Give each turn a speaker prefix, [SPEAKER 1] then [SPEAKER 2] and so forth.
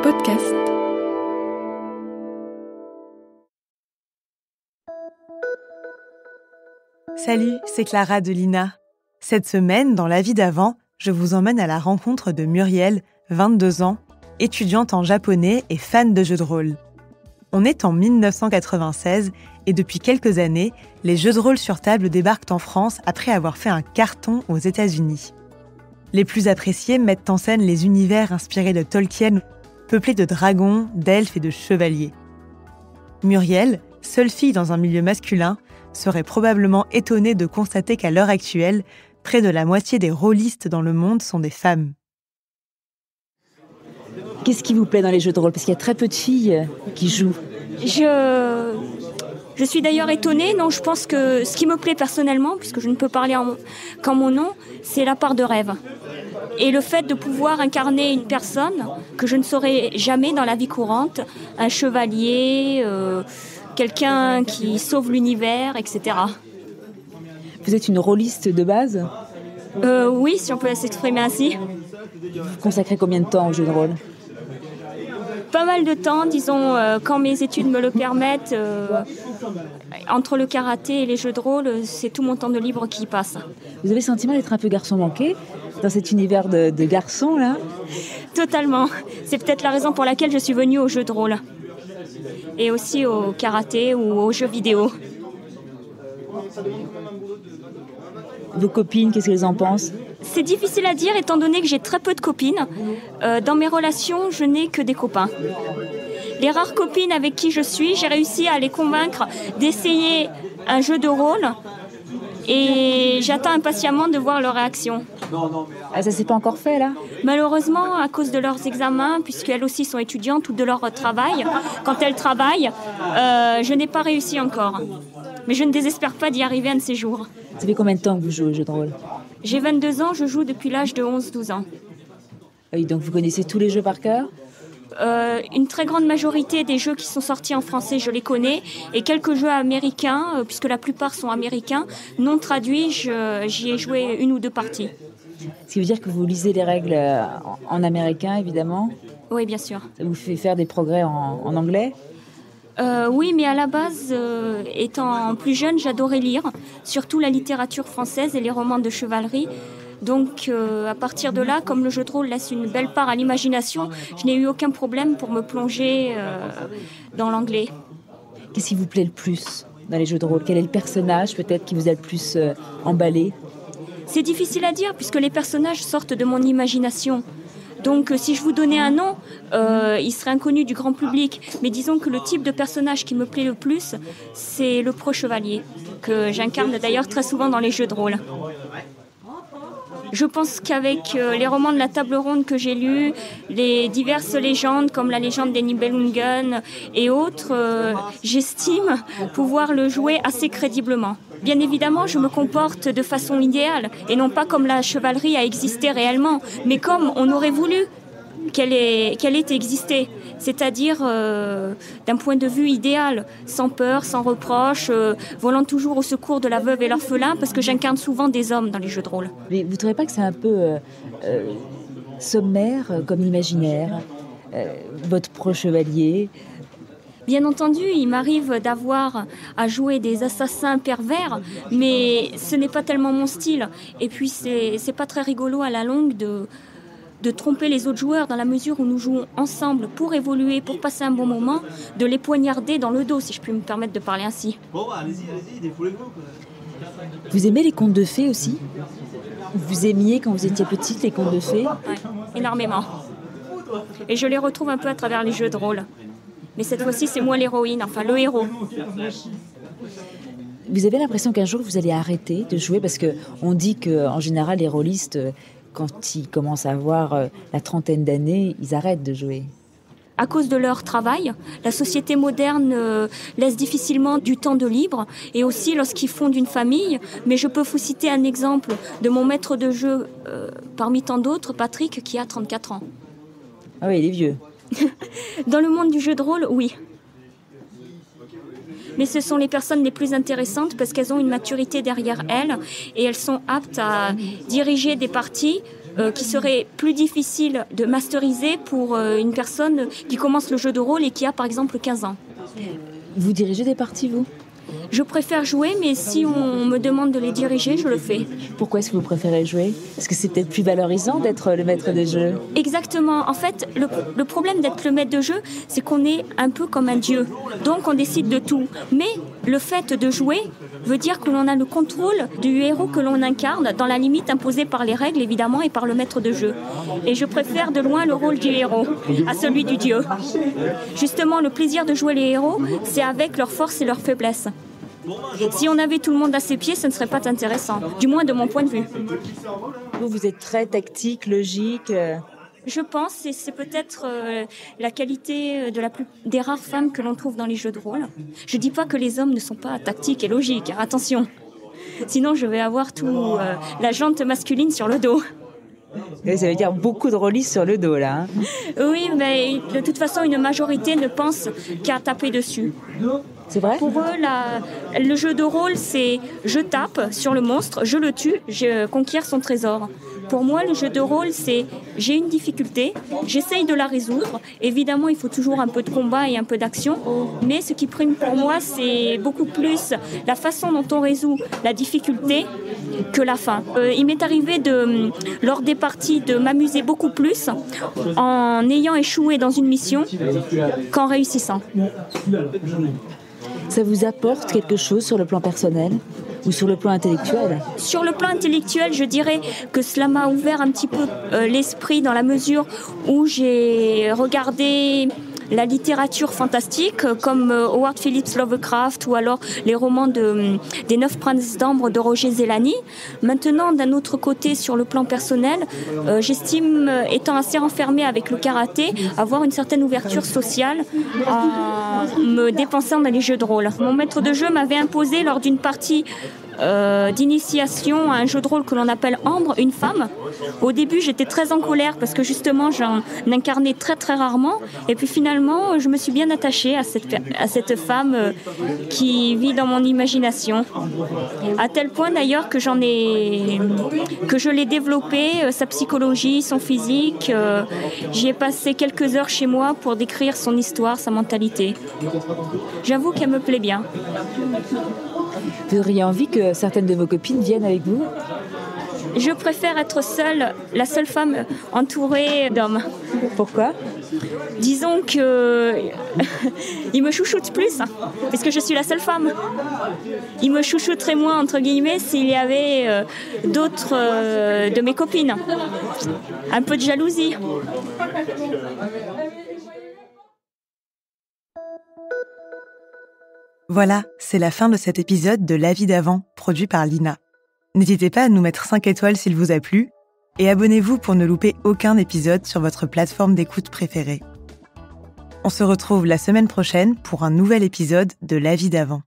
[SPEAKER 1] Podcast.
[SPEAKER 2] Salut, c'est Clara de l'INA. Cette semaine, dans La vie d'avant, je vous emmène à la rencontre de Muriel, 22 ans, étudiante en japonais et fan de jeux de rôle. On est en 1996 et depuis quelques années, les jeux de rôle sur table débarquent en France après avoir fait un carton aux États-Unis. Les plus appréciés mettent en scène les univers inspirés de Tolkien, peuplés de dragons, d'elfes et de chevaliers. Muriel, seule fille dans un milieu masculin, serait probablement étonnée de constater qu'à l'heure actuelle, près de la moitié des rôlistes dans le monde sont des femmes.
[SPEAKER 3] Qu'est-ce qui vous plaît dans les jeux de rôle ? Parce qu'il y a très peu de filles qui jouent.
[SPEAKER 4] Je suis d'ailleurs étonnée. Non, je pense que ce qui me plaît personnellement, puisque je ne peux parler qu'en mon nom, c'est la part de rêve. Et le fait de pouvoir incarner une personne que je ne saurais jamais dans la vie courante, un chevalier, quelqu'un qui sauve l'univers, etc.
[SPEAKER 3] Vous êtes une rôliste de base ?
[SPEAKER 4] Oui, si on peut s'exprimer ainsi.
[SPEAKER 3] Vous consacrez combien de temps aux jeux de rôle ?
[SPEAKER 4] Pas mal de temps, disons, quand mes études me le permettent. Entre le karaté et les jeux de rôle, c'est tout mon temps de libre qui passe.
[SPEAKER 3] Vous avez le sentiment d'être un peu garçon manqué dans cet univers de garçons, là ?
[SPEAKER 4] Totalement. C'est peut-être la raison pour laquelle je suis venue aux jeux de rôle. Et aussi au karaté ou aux jeux vidéo.
[SPEAKER 3] Vos copines, qu'est-ce qu'elles en pensent ?
[SPEAKER 4] C'est difficile à dire étant donné que j'ai très peu de copines. Dans mes relations, je n'ai que des copains. Les rares copines avec qui je suis, j'ai réussi à les convaincre d'essayer un jeu de rôle et j'attends impatiemment de voir leur réaction.
[SPEAKER 3] Ah, ça s'est pas encore fait, là ?
[SPEAKER 4] Malheureusement, à cause de leurs examens, puisqu'elles aussi sont étudiantes ou de leur travail, quand elles travaillent, je n'ai pas réussi encore. Mais je ne désespère pas d'y arriver un de ces jours.
[SPEAKER 3] Ça fait combien de temps que vous jouez aux jeux de rôle ?
[SPEAKER 4] J'ai 22 ans, je joue depuis l'âge de 11-12 ans.
[SPEAKER 3] Oui, donc vous connaissez tous les jeux par cœur ?
[SPEAKER 4] Une très grande majorité des jeux qui sont sortis en français, je les connais. Et quelques jeux américains, puisque la plupart sont américains, non traduits, j'y ai joué une ou deux parties.
[SPEAKER 3] Ce qui veut dire que vous lisez les règles en américain, évidemment ?
[SPEAKER 4] Oui, bien sûr.
[SPEAKER 3] Ça vous fait faire des progrès en anglais ?
[SPEAKER 4] Oui, mais à la base, étant plus jeune, j'adorais lire, surtout la littérature française et les romans de chevalerie. Donc, à partir de là, comme le jeu de rôle laisse une belle part à l'imagination, je n'ai eu aucun problème pour me plonger dans l'anglais.
[SPEAKER 3] Qu'est-ce qui vous plaît le plus dans les jeux de rôle ? Quel est le personnage, peut-être, qui vous a le plus emballé ?
[SPEAKER 4] C'est difficile à dire, puisque les personnages sortent de mon imagination. Donc, si je vous donnais un nom, il serait inconnu du grand public. Mais disons que le type de personnage qui me plaît le plus, c'est le pro-chevalier, que j'incarne d'ailleurs très souvent dans les jeux de rôle. Je pense qu'avec les romans de la table ronde que j'ai lus, les diverses légendes comme la légende des Nibelungen et autres, j'estime pouvoir le jouer assez crédiblement. Bien évidemment, je me comporte de façon idéale et non pas comme la chevalerie a existé réellement, mais comme on aurait voulu qu'elle ait existé, c'est-à-dire d'un point de vue idéal, sans peur, sans reproche, volant toujours au secours de la veuve et l'orphelin, parce que j'incarne souvent des hommes dans les jeux de rôle.
[SPEAKER 3] Mais vous ne trouvez pas que c'est un peu sommaire comme imaginaire, votre pro-chevalier ?
[SPEAKER 4] Bien entendu, il m'arrive d'avoir à jouer des assassins pervers, mais ce n'est pas tellement mon style. Et puis, c'est pas très rigolo à la longue de tromper les autres joueurs dans la mesure où nous jouons ensemble pour évoluer, pour passer un bon moment, de les poignarder dans le dos, si je puis me permettre de parler ainsi.
[SPEAKER 3] Vous aimez les contes de fées aussi ? Vous aimiez, quand vous étiez petite, les contes de fées ?
[SPEAKER 4] Oui, énormément. Et je les retrouve un peu à travers les jeux de rôle. Mais cette fois-ci, c'est moi l'héroïne, enfin le héros.
[SPEAKER 3] Vous avez l'impression qu'un jour, vous allez arrêter de jouer ? Parce qu'on dit qu'en général, les rôlistes, quand ils commencent à avoir la trentaine d'années, ils arrêtent de jouer.
[SPEAKER 4] À cause de leur travail, la société moderne laisse difficilement du temps de libre, et aussi lorsqu'ils fondent une famille. Mais je peux vous citer un exemple de mon maître de jeu, parmi tant d'autres, Patrick, qui a 34 ans.
[SPEAKER 3] Ah oui, il est vieux.
[SPEAKER 4] Dans le monde du jeu de rôle, oui. Mais ce sont les personnes les plus intéressantes parce qu'elles ont une maturité derrière elles et elles sont aptes à diriger des parties qui serait plus difficile de masteriser pour une personne qui commence le jeu de rôle et qui a par exemple 15 ans.
[SPEAKER 3] Vous dirigez des parties, vous ?
[SPEAKER 4] Je préfère jouer, mais si on me demande de les diriger, je le fais.
[SPEAKER 3] Pourquoi est-ce que vous préférez jouer ? Est-ce que c'est peut-être plus valorisant d'être le maître de jeu ?
[SPEAKER 4] Exactement. En fait, le problème d'être le maître de jeu, c'est qu'on est un peu comme un dieu. Donc, on décide de tout. Mais le fait de jouer veut dire que l'on a le contrôle du héros que l'on incarne, dans la limite imposée par les règles, évidemment, et par le maître de jeu. Et je préfère de loin le rôle du héros à celui du dieu. Justement, le plaisir de jouer les héros, c'est avec leurs forces et leurs faiblesses. Si on avait tout le monde à ses pieds, ce ne serait pas intéressant, du moins de mon point de vue.
[SPEAKER 3] Vous êtes très tactique, logique.
[SPEAKER 4] Je pense, et c'est peut-être la qualité des rares femmes que l'on trouve dans les jeux de rôle. Je ne dis pas que les hommes ne sont pas tactiques et logiques, hein, attention. Sinon, je vais avoir tout la jante masculine sur le dos.
[SPEAKER 3] Et ça veut dire beaucoup de rôlistes sur le dos, là. Hein.
[SPEAKER 4] Oui, mais de toute façon, une majorité ne pense qu'à taper dessus.
[SPEAKER 3] C'est vrai ?
[SPEAKER 4] Pour eux, le jeu de rôle, c'est je tape sur le monstre, je le tue, je conquiers son trésor. Pour moi, le jeu de rôle, c'est j'ai une difficulté, j'essaye de la résoudre. Évidemment, il faut toujours un peu de combat et un peu d'action, mais ce qui prime pour moi, c'est beaucoup plus la façon dont on résout la difficulté que la fin. Il m'est arrivé lors des parties de m'amuser beaucoup plus en ayant échoué dans une mission qu'en réussissant.
[SPEAKER 3] Ça vous apporte quelque chose sur le plan personnel ou sur le plan intellectuel ?
[SPEAKER 4] Sur le plan intellectuel, je dirais que cela m'a ouvert un petit peu l'esprit dans la mesure où j'ai regardé la littérature fantastique comme Howard Phillips Lovecraft ou alors les romans des 9 princes d'ambre de Roger Zelazny. Maintenant, d'un autre côté, sur le plan personnel, j'estime, étant assez renfermée avec le karaté, avoir une certaine ouverture sociale en me dépensant dans les jeux de rôle. Mon maître de jeu m'avait imposé lors d'une partie d'initiation à un jeu de rôle que l'on appelle Ambre, une femme. Au début, j'étais très en colère parce que justement, j'en incarnais très très rarement. Et puis finalement, je me suis bien attachée à cette femme qui vit dans mon imagination. À tel point d'ailleurs que je l'ai développée, sa psychologie, son physique. J'y ai passé quelques heures chez moi pour décrire son histoire, sa mentalité. J'avoue qu'elle me plaît bien.
[SPEAKER 3] Vous auriez envie que certaines de vos copines viennent avec vous ?
[SPEAKER 4] Je préfère être seule, la seule femme entourée d'hommes.
[SPEAKER 3] Pourquoi ?
[SPEAKER 4] Disons que ils me chouchoutent plus, puisque je suis la seule femme. Ils me chouchouteraient moins, entre guillemets, s'il y avait d'autres de mes copines. Un peu de jalousie.
[SPEAKER 2] Voilà, c'est la fin de cet épisode de La vie d'avant, produit par Lina. N'hésitez pas à nous mettre 5 étoiles s'il vous a plu, et abonnez-vous pour ne louper aucun épisode sur votre plateforme d'écoute préférée. On se retrouve la semaine prochaine pour un nouvel épisode de La vie d'avant.